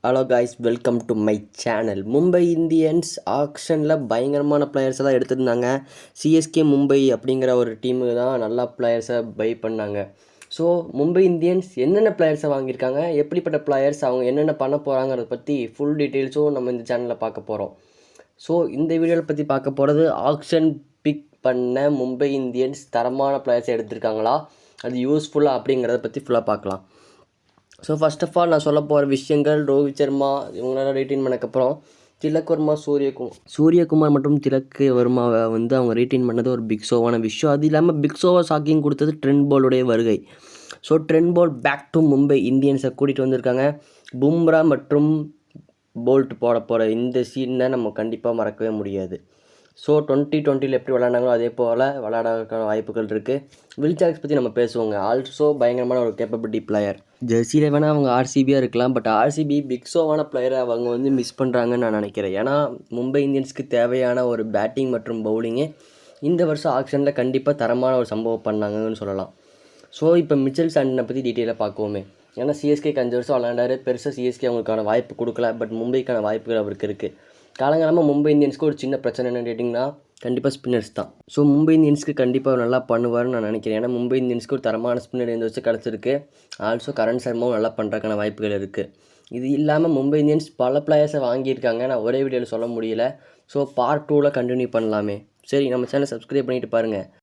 Hello guys, welcome to my channel. Mumbai Indians ஆக்ஷனில் பயங்கரமான பிளேயர்ஸை தான் எடுத்திருந்தாங்க. சிஎஸ்கே மும்பை அப்படிங்கிற ஒரு டீமு தான் நல்லா பிளேயர்ஸை பை பண்ணாங்க. ஸோ மும்பை இந்தியன்ஸ் என்னென்ன பிளேயர்ஸை வாங்கியிருக்காங்க, எப்படிப்பட்ட பிளேயர்ஸ், அவங்க என்னென்ன பண்ண போகிறாங்கிறத பற்றி ஃபுல் டீட்டெயில்ஸும் நம்ம இந்த சேனலில் பார்க்க போகிறோம். ஸோ இந்த வீடியோவில் பற்றி பார்க்க போகிறது ஆக்ஷன் பிக் பண்ண மும்பை இந்தியன்ஸ் தரமான பிளேயர்ஸை எடுத்திருக்காங்களா, அது யூஸ்ஃபுல்லாக அப்படிங்கிறத பற்றி ஃபுல்லாக பார்க்கலாம். ஸோ ஃபர்ஸ்ட் ஆஃப் ஆல் நான் சொல்ல போகிற விஷயங்கள், ரோஹித் சர்மா இவங்களெல்லாம் ரீட்டைன் பண்ணக்கப்புறம் திலக் வர்மா, சூரியகுமார் மற்றும் திலக் வர்மாவை அவங்க ரீட்டைன் பண்ணது ஒரு பிக் ஷோவான விஷயம். அது இல்லாமல் பிக் ஷோவை ஷாக்கிங் கொடுத்தது ட்ரெண்ட் போலுடைய வருகை. So Trent Boult back to Mumbai இந்தியன்ஸை கூட்டிகிட்டு வந்திருக்காங்க. பும்ரா மற்றும் போல்ட் போட போகிற இந்த சீனை நம்ம கண்டிப்பாக மறக்கவே முடியாது. ஸோ 2020 எப்படி விளாண்டாங்களோ அதே போல் விளாடக்கான வாய்ப்புகள் இருக்குது. வில் ஜாக்ஸ் பற்றி நம்ம பேசுவோங்க. ஆல்சோ பயங்கரமான ஒரு கேப்பபிலிட்டி பிளேயர். ஜெர்சியில் வேணால் அவங்க ஆர்சிபியாக இருக்கலாம், பட் ஆர்சிபி பிக் ஷோவான பிளேயரை அவங்க மிஸ் பண்ணுறாங்கன்னு நான் நினைக்கிறேன். ஏன்னா மும்பை இந்தியன்ஸ்க்கு தேவையான ஒரு பேட்டிங் மற்றும் பவுலிங்கு இந்த வருஷம் ஆக்ஷனில் கண்டிப்பாக தரமான ஒரு சம்பவம் பண்ணாங்கன்னு சொல்லலாம். ஸோ இப்போ மிச்சல் சாண்டனை பற்றி டீட்டெயிலாக பார்க்குவோமே. ஏன்னா சிஎஸ்கேக்கு 5 வருஷம் விளாண்டாரு, பெருசாக சிஎஸ்கே அவங்களுக்கான வாய்ப்பு கொடுக்கல, பட் மும்பைக்கான வாய்ப்புகள் அவருக்கு இருக்குது. காலங்காலமாக மும்பை இந்தியன்ஸ்க்கு ஒரு சின்ன பிரச்சனை என்னன்னு கேட்டிங்கன்னா கண்டிப்பாக ஸ்பின்னர்ஸ் தான். ஸோ மும்பை இந்தியன்ஸ்க்கு கண்டிப்பாக நல்லா பண்ணுவார்னு நான் நினைக்கிறேன். ஏன்னா மும்பை இந்தியன்ஸ்க்கு ஒரு தரமான ஸ்பின்னர் இந்த வருஷம் கிடச்சிருக்கு. ஆல்சோ கரண் சர்மாவும் நல்லா பண்ணுறதுக்கான வாய்ப்புகள் இருக்குது. இது இல்லாமல் மும்பை இந்தியன்ஸ் பல பிளேயர்ஸை வாங்கியிருக்காங்க, நான் ஒரே வீடியோவில் சொல்ல முடியல. ஸோ பார்ட் 2ல் கண்டினியூ பண்ணலாமே. சரி, நம்ம சேனலை சப்ஸ்கிரைப் பண்ணிவிட்டு பாருங்கள்.